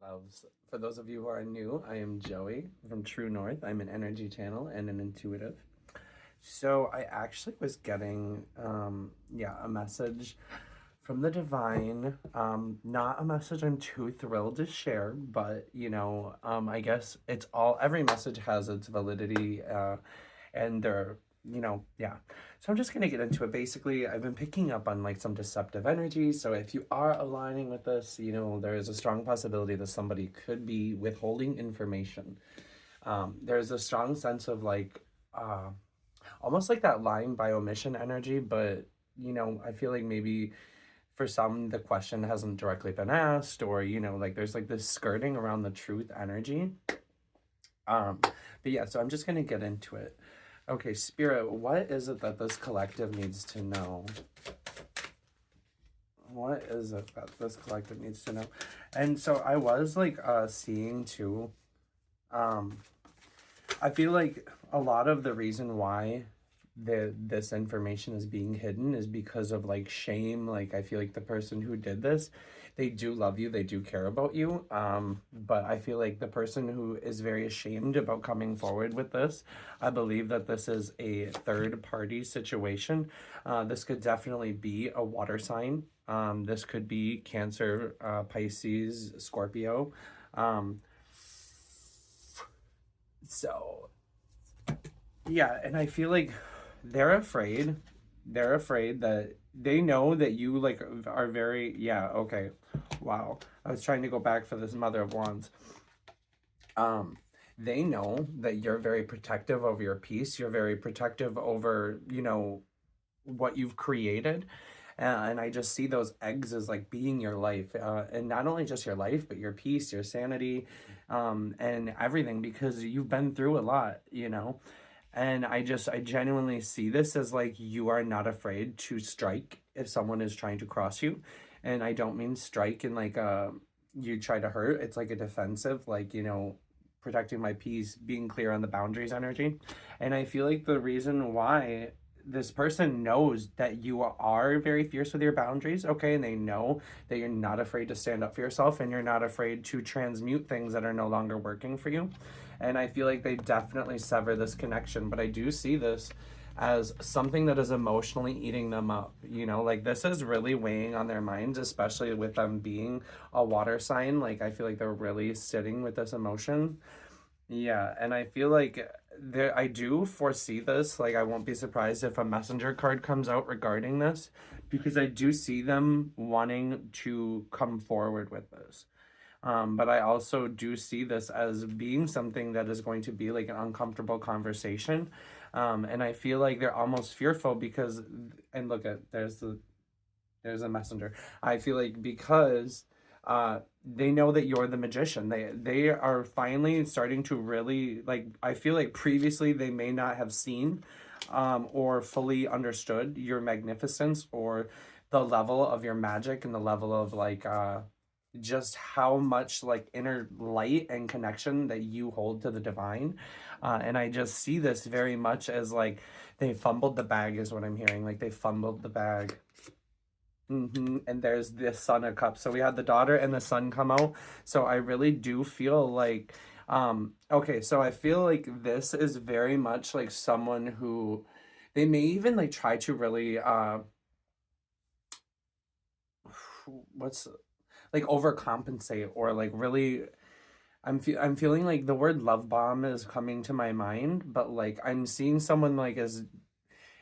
loves. For those of you who are new, I am Joey from True North. I'm an energy channel and an intuitive. So I actually was getting, a message from the divine. Not a message I'm too thrilled to share, but I guess every message has its validity, and yeah. So I'm just gonna get into it. Basically, I've been picking up on like some deceptive energy. So if you are aligning with this, there is a strong possibility that somebody could be withholding information. There's a strong sense of like, almost like that lying by omission energy, but I feel like maybe for some the question hasn't directly been asked, or like there's like this skirting around the truth energy. But yeah, so I'm just gonna get into it. Okay, Spirit, what is it that this collective needs to know? What is it that this collective needs to know? And so I was like seeing too, I feel like a lot of the reason why this information is being hidden is because of like shame. Like I feel like the person who did this, they do love you, they do care about you, but I feel like the person who is very ashamed about coming forward with this, I believe that this is a third party situation. This could definitely be a water sign. This could be Cancer, Pisces, Scorpio. So yeah, and I feel like they're afraid. They're afraid that they know that you like are very, yeah, okay. Wow. I was trying to go back for this Mother of Wands. They know that you're very protective of your peace. You're very protective over, what you've created. And I just see those eggs as like being your life, and not only just your life, but your peace, your sanity, and everything, because you've been through a lot. And I genuinely see this as like you are not afraid to strike if someone is trying to cross you. And I don't mean strike in like you try to hurt. It's like a defensive, like, protecting my peace, being clear on the boundaries energy. And I feel like the reason why this person knows that you are very fierce with your boundaries, okay, and they know that you're not afraid to stand up for yourself and you're not afraid to transmute things that are no longer working for you. And I feel like they definitely sever this connection, but I do see this as something that is emotionally eating them up. Like this is really weighing on their minds, especially with them being a water sign. Like I feel like they're really sitting with this emotion. Yeah, and I feel like I do foresee this. Like I won't be surprised if a messenger card comes out regarding this, because I do see them wanting to come forward with this. But I also do see this as being something that is going to be like an uncomfortable conversation. And I feel like they're almost fearful because, and look at, there's a messenger. I feel like because they know that you're the magician. They are finally starting to really like, I feel like previously they may not have seen or fully understood your magnificence, or the level of your magic, and the level of like just how much like inner light and connection that you hold to the divine. And I just see this very much as like they fumbled the bag, is what I'm hearing. Like they fumbled the bag. And there's the Son of Cups. So we had the daughter and the son come out. So I really do feel like, okay, so I feel like this is very much like someone who they may even like try to really, what's like overcompensate, or like really, I'm feeling like the word love bomb is coming to my mind, but like I'm seeing someone like as,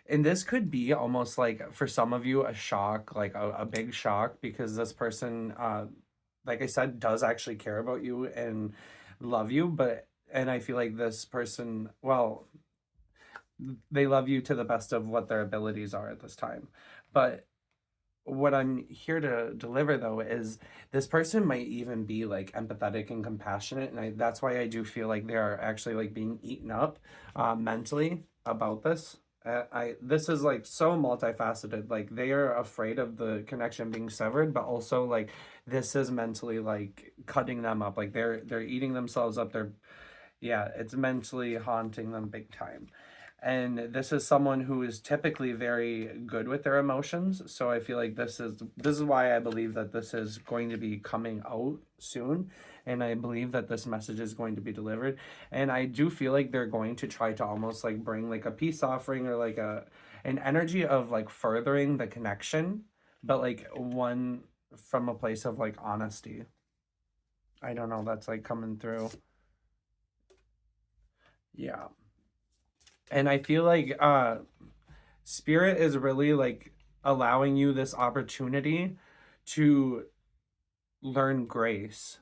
and this could be almost like for some of you a shock, like a big shock, because this person, like I said, does actually care about you and love you. But, and I feel like this person, well, they love you to the best of what their abilities are at this time. But what I'm here to deliver though is this person might even be like empathetic and compassionate, and that's why I do feel like they are actually like being eaten up mentally about this. This is like so multifaceted. Like they are afraid of the connection being severed, but also like this is mentally like cutting them up. Like they're eating themselves up. Yeah, it's mentally haunting them big time. And this is someone who is typically very good with their emotions. So I feel like this is why I believe that this is going to be coming out soon. And I believe that this message is going to be delivered. And I do feel like they're going to try to almost like bring like a peace offering or like an energy of like furthering the connection, but like one from a place of like honesty. I don't know, that's like coming through. Yeah. And I feel like spirit is really like allowing you this opportunity to learn grace.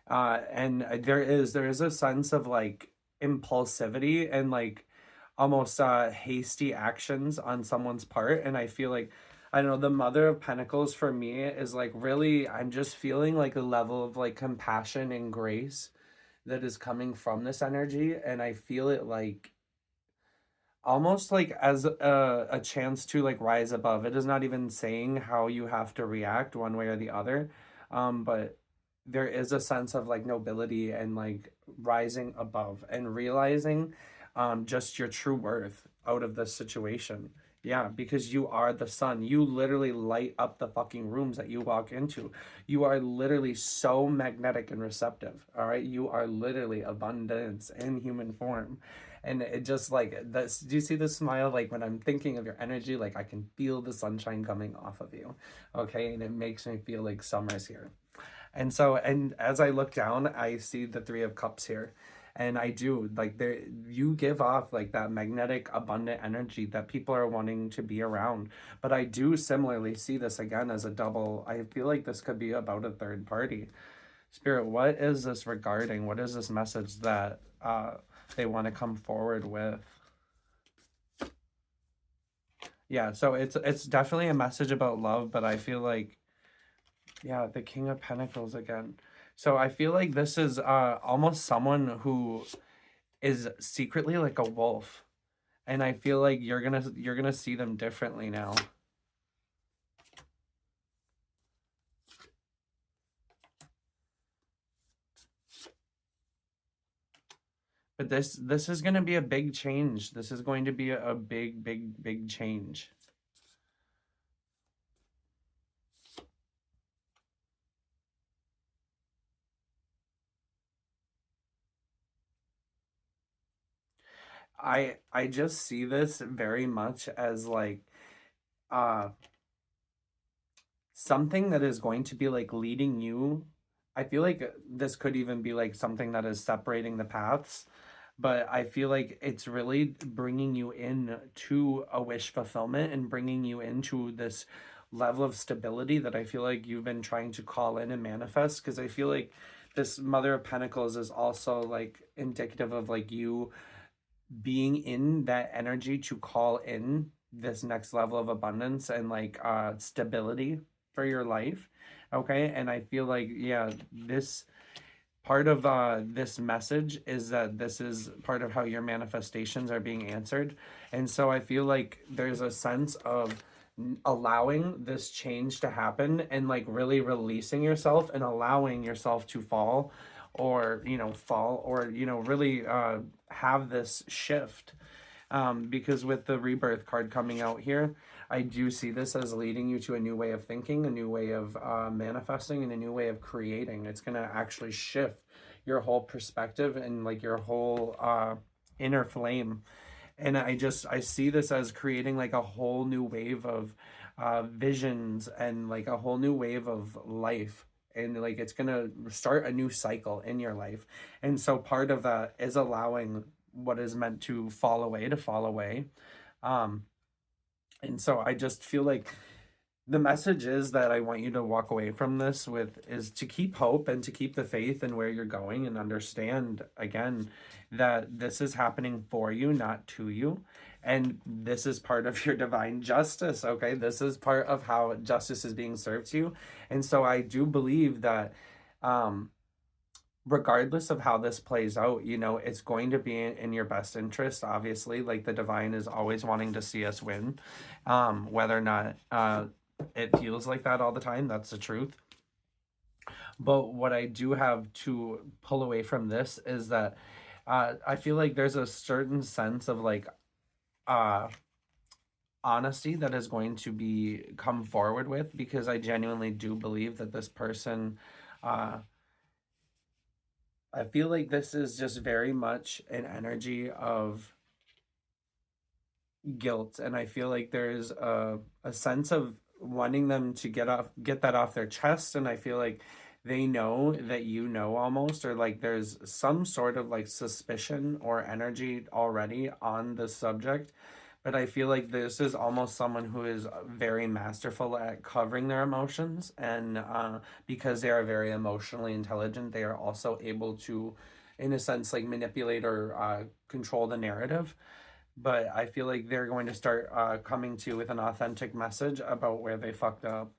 And there is a sense of like impulsivity and like almost hasty actions on someone's part. And I feel like, I don't know, the Mother of Pentacles for me is like really, I'm just feeling like a level of like compassion and grace that is coming from this energy. And I feel it like almost like as a chance to like rise above. It is not even saying how you have to react one way or the other, but there is a sense of like nobility and like rising above and realizing just your true worth out of this situation. Yeah, because you are the sun. You literally light up the fucking rooms that you walk into. You are literally so magnetic and receptive. All right. You are literally abundance in human form. And it just like this, do you see the smile? Like when I'm thinking of your energy, like I can feel the sunshine coming off of you. Okay. And it makes me feel like summer's here. And so, and as I look down, I see the Three of Cups here. And I do like there, you give off like that magnetic, abundant energy that people are wanting to be around. But I do similarly see this again as a double. I feel like this could be about a third party. Spirit, what is this regarding? What is this message that they want to come forward with? Yeah, so it's definitely a message about love, but I feel like, yeah, the King of Pentacles again. So I feel like this is almost someone who is secretly like a wolf, and I feel like you're gonna see them differently now. But this is gonna be a big change. This is going to be a big, big, big change. I just see this very much as like uh something that is going to be like leading you. I feel like this could even be like something that is separating the paths, but I feel like it's really bringing you in to a wish fulfillment and bringing you into this level of stability that I feel like you've been trying to call in and manifest. Because I feel like this Mother of Pentacles is also like indicative of like you being in that energy to call in this next level of abundance and like stability for your life. Okay, and I feel like, yeah, this part of this message is that this is part of how your manifestations are being answered. And so I feel like there's a sense of allowing this change to happen and like really releasing yourself and allowing yourself to fall, or fall, or really have this shift. Because with the rebirth card coming out here, I do see this as leading you to a new way of thinking, a new way of manifesting, and a new way of creating. It's going to actually shift your whole perspective and like your whole inner flame. And I see this as creating like a whole new wave of visions and like a whole new wave of life. And like it's gonna start a new cycle in your life. And so part of that is allowing what is meant to fall away to fall away. Um, and so I just feel like the message is that I want you to walk away from this with is to keep hope and to keep the faith in where you're going, and understand again that this is happening for you, not to you. And this is part of your divine justice. Okay, this is part of how justice is being served to you. And so I do believe that um regardless of how this plays out, it's going to be in your best interest. Obviously, like the divine is always wanting to see us win, whether or not it feels like that all the time. That's the truth. But what I do have to pull away from this is that I feel like there's a certain sense of like uh honesty that is going to be come forward with, because I genuinely do believe that this person, uh I feel like this is just very much an energy of guilt, and I feel like there's a sense of wanting them to get that off their chest, and I feel like they know that you know, almost, or like there's some sort of like suspicion or energy already on the subject. But I feel like this is almost someone who is very masterful at covering their emotions, and because they are very emotionally intelligent, they are also able to, in a sense, like manipulate or control the narrative. But I feel like they're going to start coming to you with an authentic message about where they fucked up.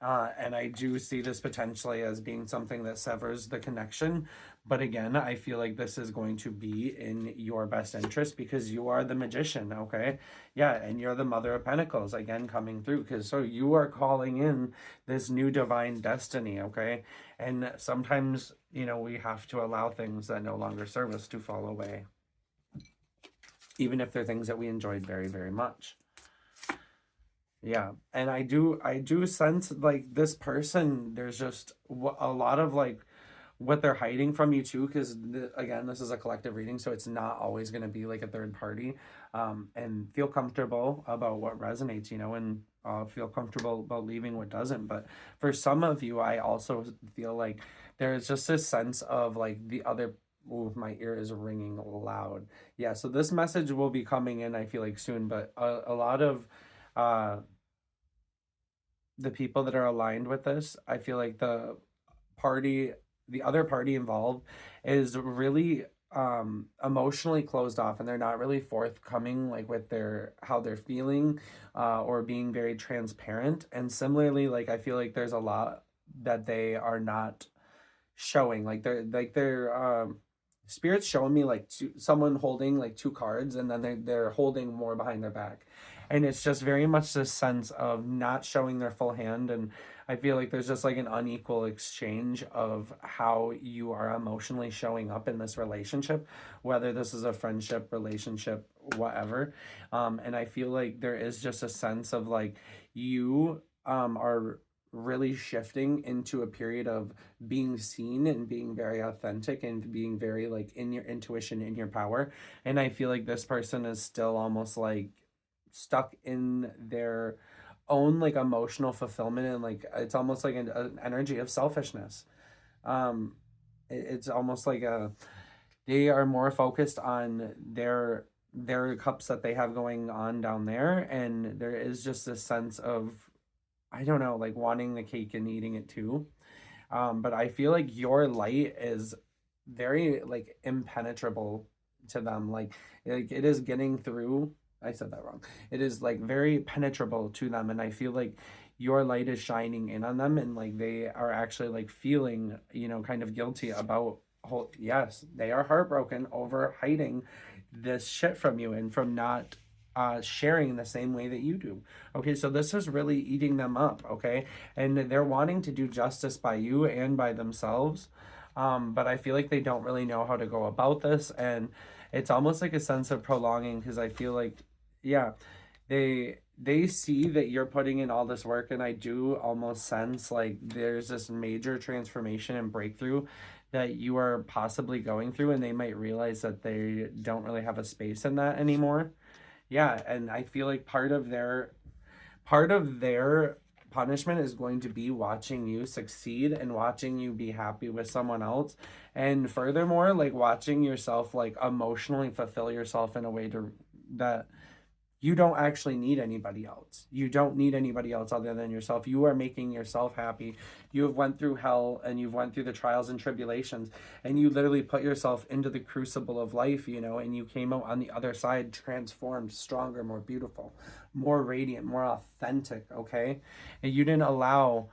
And I do see this potentially as being something that severs the connection. But again, I feel like this is going to be in your best interest, because you are the magician, okay? Yeah, and you're the Mother of Pentacles, again, coming through. Because so you are calling in this new divine destiny, okay? And sometimes, we have to allow things that no longer serve us to fall away, even if they're things that we enjoyed very, very much. Yeah. And I do sense like this person, there's just a lot of like what they're hiding from you too, because again, this is a collective reading, so it's not always going to be like a third party. And feel comfortable about what resonates, and feel comfortable about leaving what doesn't. But for some of you, I also feel like there's just this sense of like the other. Ooh, my ear is ringing loud. Yeah, so this message will be coming in, I feel like, soon, but a lot of uh the people that are aligned with this, I feel like party the other party involved is really emotionally closed off, and they're not really forthcoming like with their how they're feeling, or being very transparent. And similarly, like I feel like there's a lot that they are not showing, like they're spirits showing me like someone holding like two cards, and then they're holding more behind their back, and it's just very much this sense of not showing their full hand. And I feel like there's just like an unequal exchange of how you are emotionally showing up in this relationship, whether this is a friendship, relationship, whatever. And I feel like there is just a sense of like you are really shifting into a period of being seen and being very authentic and being very like in your intuition, in your power. And I feel like this person is still almost like stuck in their own like emotional fulfillment, and like it's almost like an energy of selfishness. um it's almost like they are more focused on their cups that they have going on down there, and there is just a sense of, I don't know, like wanting the cake and eating it too. But I feel like your light is very like impenetrable to them. Like it is getting through. I said that wrong. It is like very penetrable to them, and I feel like your light is shining in on them, and like they are actually like feeling, kind of guilty about whole. Yes, they are heartbroken over hiding this shit from you and from not sharing in the same way that you do. Okay, so this is really eating them up. Okay, and they're wanting to do justice by you and by themselves. But I feel like they don't really know how to go about this, and it's almost like a sense of prolonging, because I feel like, yeah, they see that you're putting in all this work, and I do almost sense like there's this major transformation and breakthrough that you are possibly going through, and they might realize that they don't really have a space in that anymore. Yeah, and I feel like part of their punishment is going to be watching you succeed and watching you be happy with someone else, and furthermore like watching yourself like emotionally fulfill yourself in a way to that you don't actually need anybody else. You don't need anybody else other than yourself. You are making yourself happy. You have went through hell, and you've went through the trials and tribulations, and you literally put yourself into the crucible of life, and you came out on the other side transformed, stronger, more beautiful, more radiant, more authentic, okay? And you didn't allow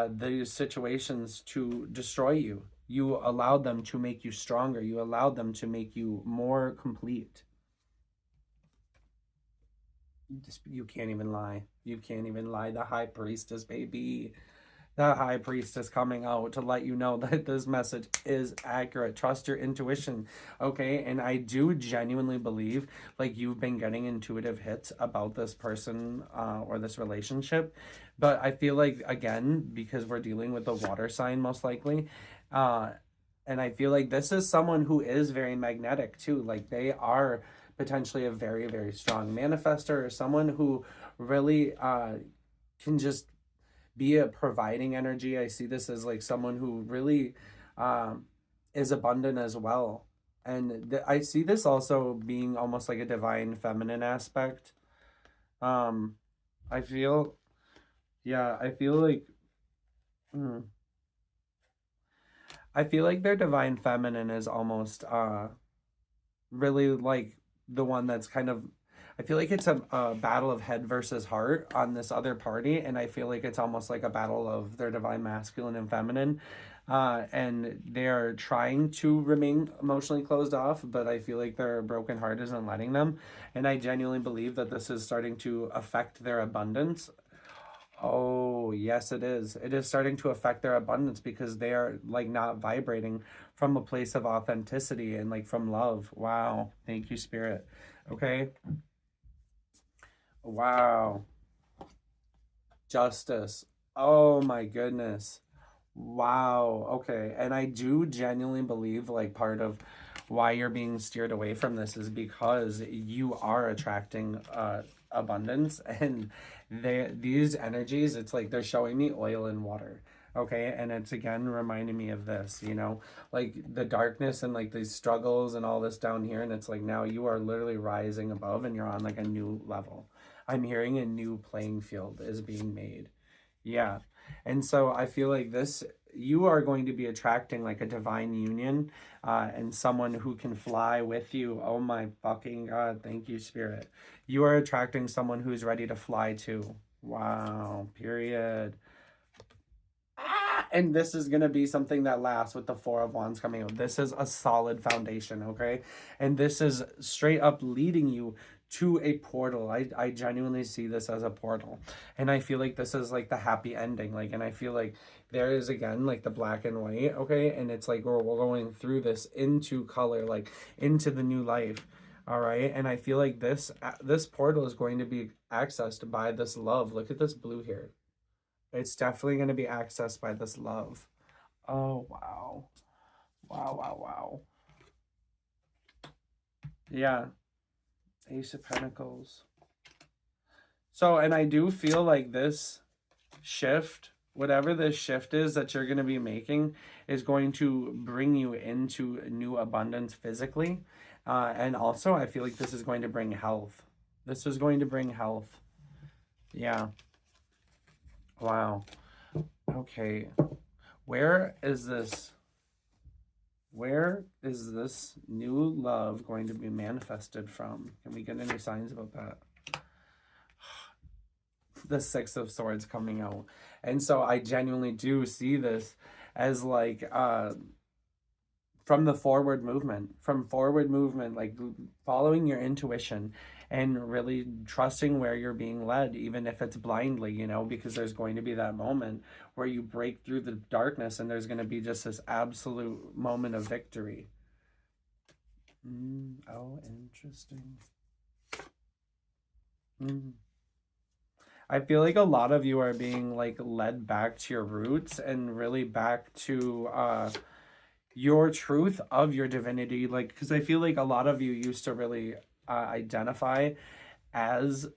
these situations to destroy you. You allowed them to make you stronger. You allowed them to make you more complete. You can't even lie. You can't even lie. The high priestess, baby. The high priest is coming out to let you know that this message is accurate. Trust your intuition, okay? And I do genuinely believe like you've been getting intuitive hits about this person or this relationship. But I feel like, again, because we're dealing with the water sign most likely, uh, and I feel like this is someone who is very magnetic too. Like they are potentially a very, very strong manifester or someone who really can just be a providing energy. I see this as like someone who really um, is abundant as well. And I see this also being almost like a divine feminine aspect. Um, I feel, yeah, mm, I feel like their divine feminine is almost really like the one that's kind of, I feel like it's a battle of head versus heart on this other party, and I feel like it's almost like a battle of their divine masculine and feminine, and they are trying to remain emotionally closed off, but I feel like their broken heart isn't letting them, and I genuinely believe that this is starting to affect their abundance. Oh, yes, it is. It is starting to affect their abundance because they are like not vibrating from a place of authenticity and like from love. Wow. Thank you, Spirit. Okay. Wow. Justice. Oh my goodness. Wow. Okay. And I do genuinely believe like part of why you're being steered away from this is because you are attracting abundance, and these energies, it's like they're showing me oil and water. Okay, and it's again reminding me of this, like the darkness and like these struggles and all this down here, and it's like now you are literally rising above and you're on like a new level. I'm hearing a new playing field is being made. Yeah. And so I feel like this, you are going to be attracting like a divine union and someone who can fly with you. Oh my fucking God. Thank you, Spirit. You are attracting someone who's ready to fly too. Wow. Period. And this is going to be something that lasts with the Four of Wands coming out. This is a solid foundation, okay? And this is straight up leading you to a portal. I genuinely see this as a portal. And I feel like this is like the happy ending. Like, and I feel like there is again like the black and white, okay? And it's like we're going through this into color, like into the new life. All right. And I feel like this portal is going to be accessed by this love. Look at this blue here. It's definitely going to be accessed by this love. Oh, wow. Wow, wow, wow. Yeah. Ace of Pentacles. So, and I do feel like this shift, whatever this shift is that you're going to be making, is going to bring you into new abundance physically. And also, I feel like this is going to bring health. This is going to bring health. Yeah. Wow. Okay. Where is this? Where is this new love going to be manifested from? Can we get any signs about that? The Six of Swords coming out. And so I genuinely do see this as like from forward movement, like following your intuition and really trusting where you're being led, even if it's blindly, because there's going to be that moment where you break through the darkness and there's going to be just this absolute moment of victory. Oh, interesting. I feel like a lot of you are being like led back to your roots and really back to your truth of your divinity, like because I feel like a lot of you used to really identify as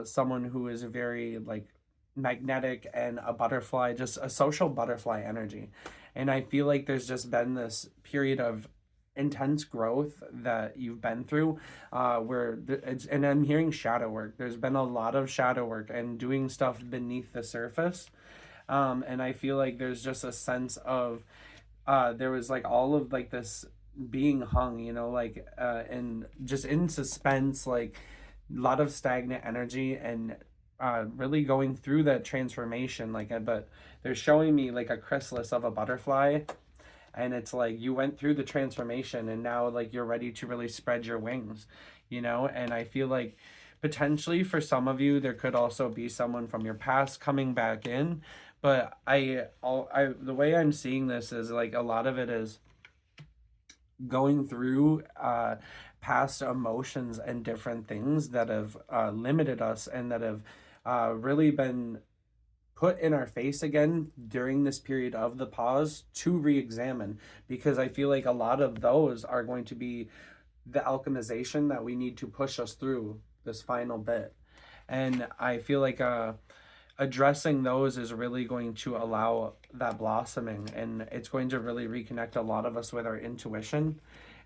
someone who is very like magnetic and a butterfly, just a social butterfly energy. And I feel like there's just been this period of intense growth that you've been through and I'm hearing shadow work. There's been a lot of shadow work and doing stuff beneath the surface. And I feel like there's just a sense of there was like all of like this being hung, like and just in suspense, like a lot of stagnant energy and really going through that transformation. Like, but they're showing me like a chrysalis of a butterfly, and it's like you went through the transformation and now like you're ready to really spread your wings, and I feel like potentially for some of you there could also be someone from your past coming back in, But the way I'm seeing this is like a lot of it is going through past emotions and different things that have limited us and that have really been put in our face again during this period of the pause to re-examine, because I feel like a lot of those are going to be the alchemization that we need to push us through this final bit. And I feel like addressing those is really going to allow that blossoming, and it's going to really reconnect a lot of us with our intuition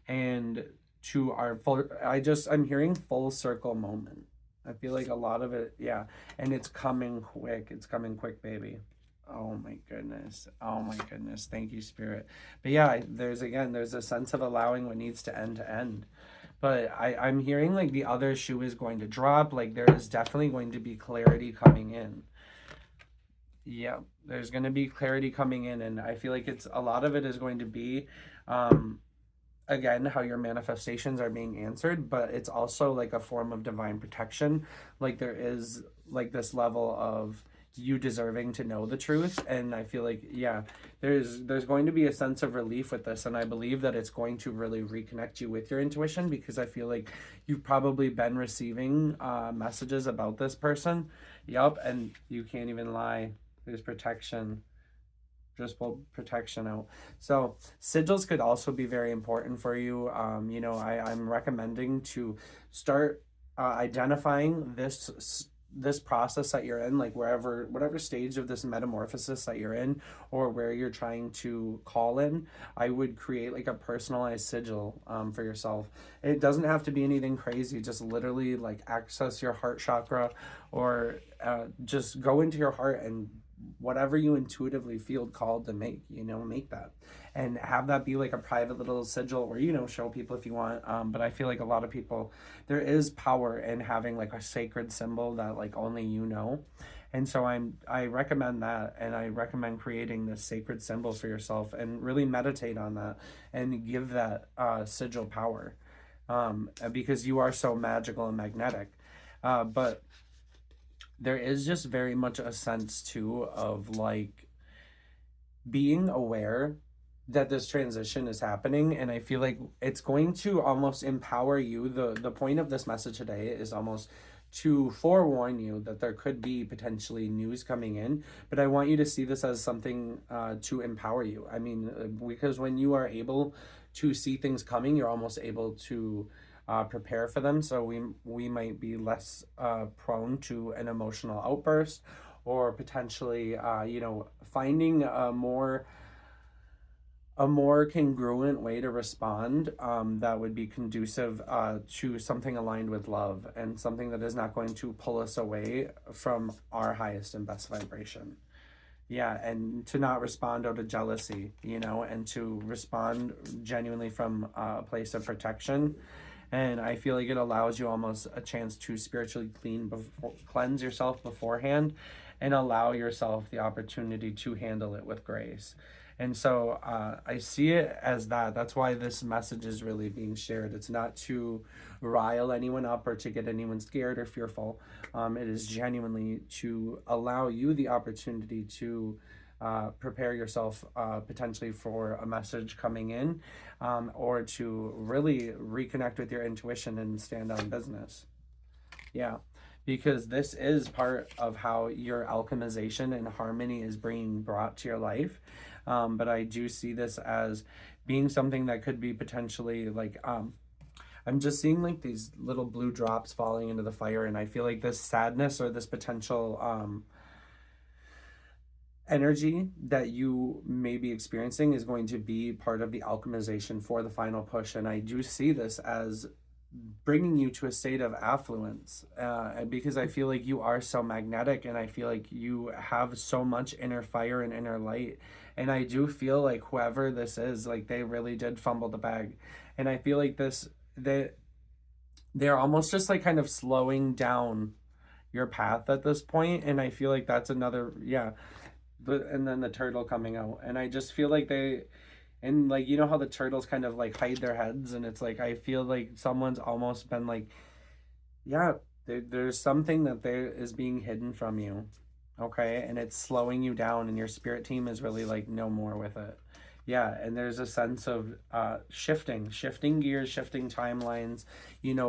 and to our full, I'm hearing full circle moment. I feel like a lot of it, yeah, and it's coming quick. It's coming quick, baby. Oh my goodness. Oh my goodness. Thank you, Spirit. But yeah, there's a sense of allowing what needs to end. But I'm hearing like the other shoe is going to drop. Like there is definitely going to be clarity coming in. Yeah, there's going to be clarity coming in, and I feel like it's a lot of it is going to be again how your manifestations are being answered, but it's also like a form of divine protection. Like there is like this level of you deserving to know the truth, and I feel like yeah, there's going to be a sense of relief with this, and I believe that it's going to really reconnect you with your intuition, because I feel like you've probably been receiving messages about this person. Yep, and you can't even lie. There's protection. Just pull protection out. So sigils could also be very important for you. I'm recommending to start identifying this process that you're in, like whatever stage of this metamorphosis that you're in, or where you're trying to call in. I would create like a personalized sigil for yourself. It doesn't have to be anything crazy. Just literally like access your heart chakra, or just go into your heart and whatever you intuitively feel called to make, make that and have that be like a private little sigil, or show people if you want. But I feel like a lot of people, there is power in having like a sacred symbol that like only and so I recommend that, and I recommend creating this sacred symbol for yourself and really meditate on that and give that sigil power, because you are so magical and magnetic. But there is just very much a sense too of like being aware that this transition is happening, and I feel like it's going to almost empower you. The point of this message today is almost to forewarn you that there could be potentially news coming in, but I want you to see this as something to empower you. I mean, because when you are able to see things coming, you're almost able to prepare for them. So we might be less prone to an emotional outburst, or potentially finding a more congruent way to respond that would be conducive to something aligned with love, and something that is not going to pull us away from our highest and best vibration. Yeah, and to not respond out of jealousy, and to respond genuinely from a place of protection. And I feel like it allows you almost a chance to spiritually cleanse yourself beforehand, and allow yourself the opportunity to handle it with grace. And so I see it as that. That's why this message is really being shared. It's not to rile anyone up or to get anyone scared or fearful. It is genuinely to allow you the opportunity to prepare yourself potentially for a message coming in, or to really reconnect with your intuition and stand on business. Yeah, because this is part of how your alchemization and harmony is being brought to your life. But I do see this as being something that could be potentially like, I'm just seeing like these little blue drops falling into the fire, and I feel like this sadness or this potential energy that you may be experiencing is going to be part of the alchemization for the final push. And I do see this as bringing you to a state of affluence, because I feel like you are so magnetic, and I feel like you have so much inner fire and inner light. And I do feel like whoever this is, like they really did fumble the bag. And I feel like they're almost just like kind of slowing down your path at this point. And I feel like that's another, yeah. But and then the turtle coming out, and I just feel like and like how the turtles kind of like hide their heads, and it's like I feel like someone's almost been like, yeah, there's something that there is being hidden from you. Okay, and it's slowing you down, and your spirit team is really like no more with it. Yeah, and there's a sense of shifting gears, shifting timelines,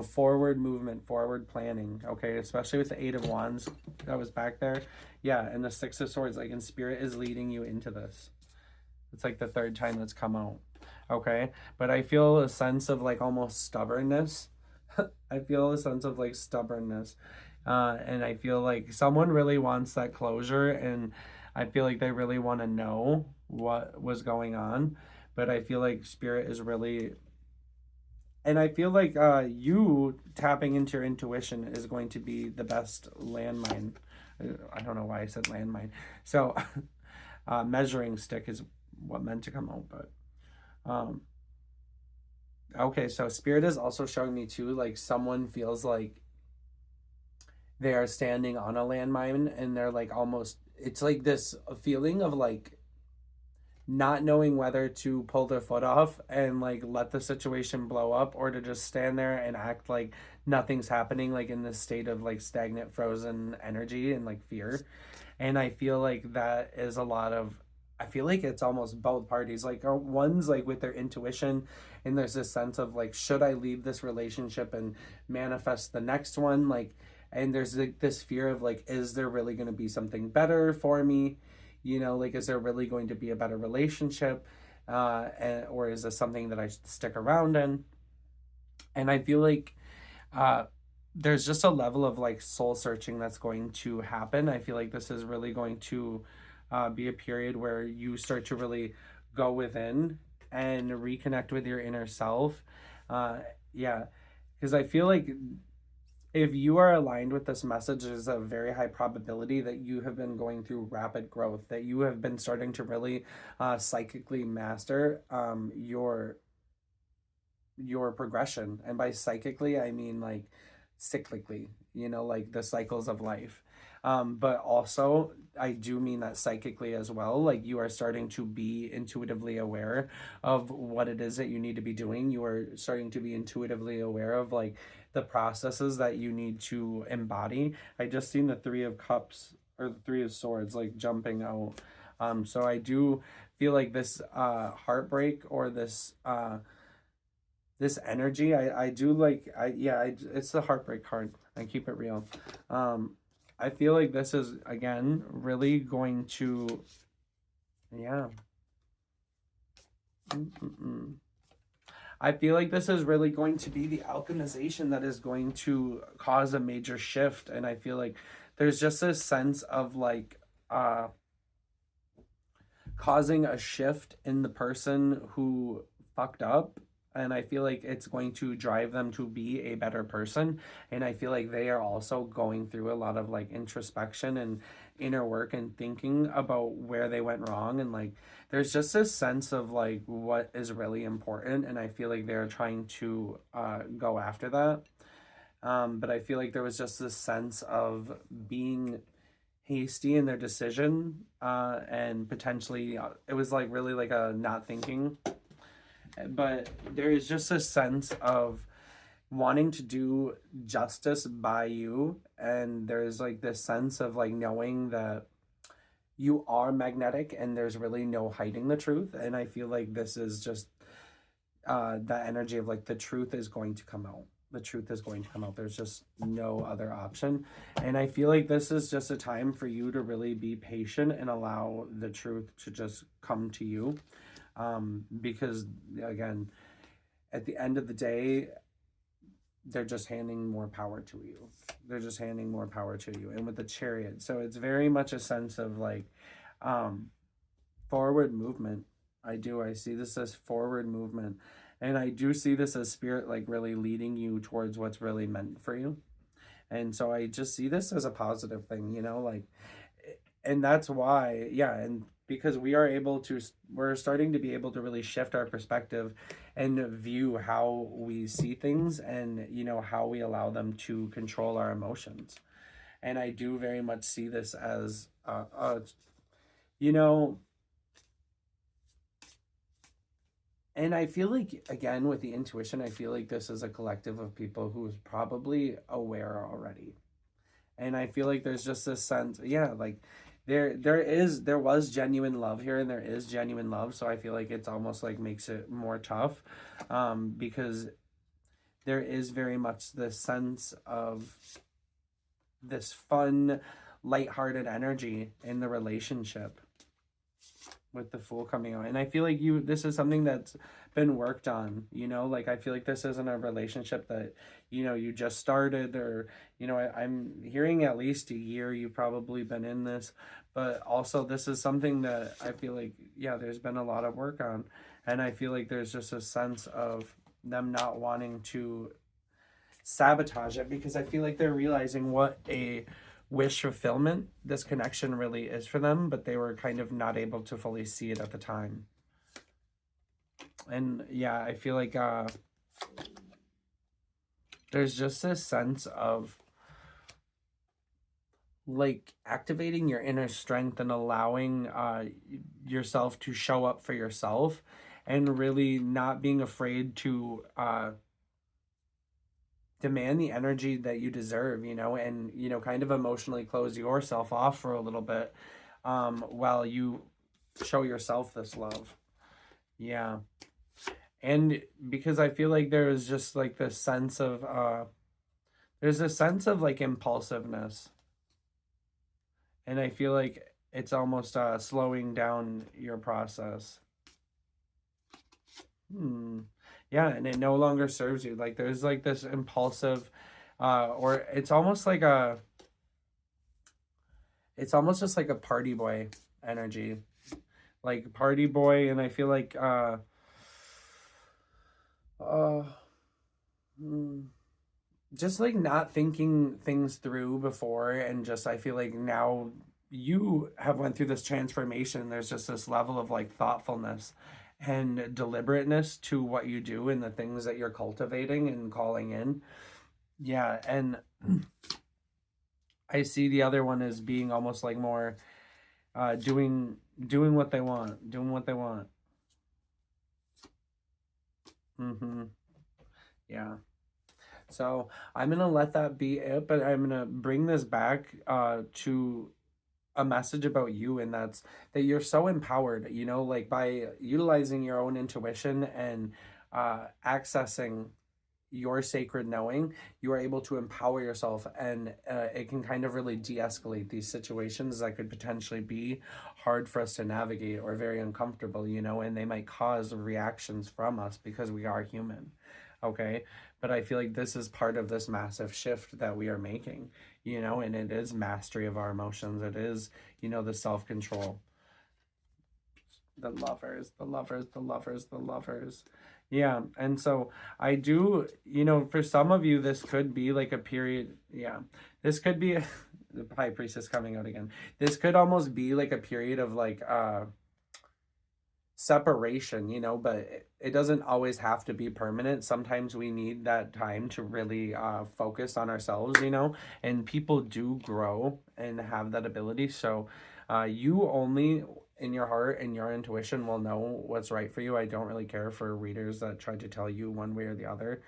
forward movement, forward planning. Okay, especially with the Eight of Wands that was back there. Yeah, and the Six of Swords, like, in spirit is leading you into this. It's like the third time that's come out. Okay, but I feel a sense of like almost stubbornness. I feel a sense of like stubbornness. And I feel like someone really wants that closure, and I feel like they really want to know what was going on. But I feel like spirit is really, and I feel like you tapping into your intuition is going to be the best landmine. I don't know why I said landmine. So, measuring stick is what meant to come out, but um, okay. So spirit is also showing me too, like someone feels like they are standing on a landmine, and they're like almost, it's like this feeling of like not knowing whether to pull their foot off and like let the situation blow up, or to just stand there and act like nothing's happening, like in this state of like stagnant frozen energy and like fear. And I feel like that is a lot of, I feel like it's almost both parties, like one's like with their intuition, and there's this sense of like, should I leave this relationship and manifest the next one, like, and there's like this fear of like, is there really going to be something better for me, like, is there really going to be a better relationship, or is this something that I should stick around in? And I feel like uh there's just a level of like soul searching that's going to happen. I feel like this is really going to be a period where you start to really go within and reconnect with your inner self. Uh, yeah, because I feel like if you are aligned with this message, there's a very high probability that you have been going through rapid growth, that you have been starting to really psychically master your progression. And by psychically, I mean like cyclically, like the cycles of life. But also, I do mean that psychically as well. Like, you are starting to be intuitively aware of what it is that you need to be doing. You are starting to be intuitively aware of like the processes that you need to embody. I just seen the Three of Cups, or the Three of Swords, like jumping out. So I do feel like this heartbreak, or this energy, I do like, it's the heartbreak card. I keep it real. um I feel like this is again really going to, yeah. Mm-mm-mm. I feel like this is really going to be the alchemization that is going to cause a major shift. And I feel like there's just a sense of like causing a shift in the person who fucked up. And I feel like it's going to drive them to be a better person. And I feel like they are also going through a lot of like introspection and inner work and thinking about where they went wrong. And like, there's just this sense of like what is really important. And I feel like they're trying to go after that. But I feel like there was just this sense of being hasty in their decision, and potentially it was like really like a not thinking. But there is just a sense of wanting to do justice by you, and there's like this sense of like knowing that you are magnetic and there's really no hiding the truth. And I feel like this is just that energy of like the truth is going to come out. The truth is going to come out. There's just no other option. And I feel like this is just a time for you to really be patient and allow the truth to just come to you. Because again, at the end of the day, they're just handing more power to you. They're just handing more power to you. And with the Chariot, so it's very much a sense of like um forward movement. I see this as forward movement. And I do see this as spirit like really leading you towards what's really meant for you. And so I just see this as a positive thing, like, and that's why, yeah. And because we're starting to be able to really shift our perspective and view how we see things, and how we allow them to control our emotions. And I do very much see this as you know and I feel like, again, with the intuition, I feel like this is a collective of people who is probably aware already. And I feel like there's just this sense, yeah, like there was genuine love here, and there is genuine love. So I feel like it's almost like makes it more tough, because there is very much this sense of this fun, lighthearted energy in the relationship with the Fool coming out. And I feel like this is something that's been worked on, like I feel like this isn't a relationship that, you just started, or, I'm hearing at least a year you've probably been in this, but also this is something that I feel like, yeah, there's been a lot of work on. And I feel like there's just a sense of them not wanting to sabotage it, because I feel like they're realizing what a wish fulfillment this connection really is for them, but they were kind of not able to fully see it at the time. And yeah, I feel like there's just this sense of like activating your inner strength and allowing yourself to show up for yourself, and really not being afraid to demand the energy that you deserve, and, kind of emotionally close yourself off for a little bit, while you show yourself this love. Yeah. And because I feel like there is just like this sense of, there's a sense of like impulsiveness. And I feel like it's almost slowing down your process. Yeah, and it no longer serves you. Like there's like this impulsive, or it's almost just like a party boy energy, like party boy. And I feel like uh just like not thinking things through before, and just I feel like now you have went through this transformation. There's just this level of like thoughtfulness and deliberateness to what you do and the things that you're cultivating and calling in. Yeah, and I see the other one as being almost like more doing what they want, doing what they want. Yeah. So I'm gonna let that be it, but I'm gonna bring this back to a message about you, and that's that you're so empowered, like by utilizing your own intuition and accessing your sacred knowing, you are able to empower yourself, and it can kind of really de-escalate these situations that could potentially be hard for us to navigate or very uncomfortable, and they might cause reactions from us because we are human. Okay, but I feel like this is part of this massive shift that we are making, and it is mastery of our emotions. It is, the self-control. The lovers, the lovers, the lovers, the lovers. Yeah. And so I do, for some of you, this could be like a period. Yeah. This could be the high priestess coming out again. This could almost be like a period of like separation, but it doesn't always have to be permanent. Sometimes we need that time to really focus on ourselves, and people do grow and have that ability. So you only in your heart and your intuition will know what's right for you. I don't really care for readers that try to tell you one way or the other.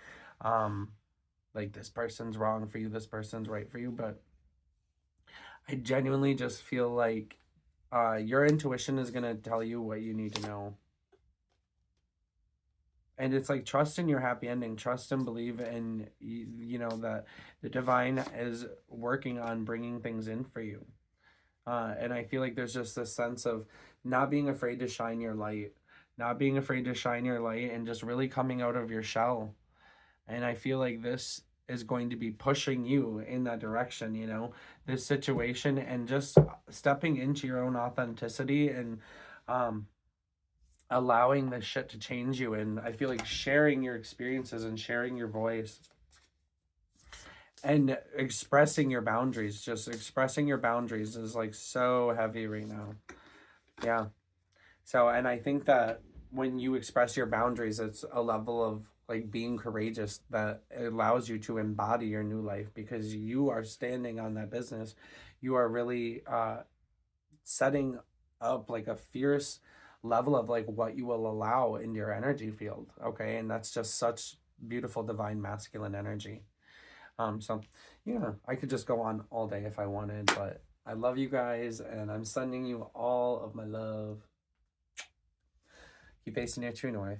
Like this person's wrong for you, this person's right for you, but I genuinely just feel like your intuition is going to tell you what you need to know. And it's like trust in your happy ending, trust and believe in, that the divine is working on bringing things in for you. And I feel like there's just this sense of not being afraid to shine your light, not being afraid to shine your light, and just really coming out of your shell. And I feel like this is going to be pushing you in that direction, this situation, and just stepping into your own authenticity, and allowing this shit to change you. And I feel like sharing your experiences and sharing your voice and expressing your boundaries, just expressing your boundaries is like so heavy right now. Yeah. So, and I think that when you express your boundaries, it's a level of like being courageous that allows you to embody your new life, because you are standing on that business. You are really setting up like a fierce level of like what you will allow in your energy field. Okay. And that's just such beautiful divine masculine energy. So yeah, I could just go on all day if I wanted, but I love you guys and I'm sending you all of my love. Keep facing your true north.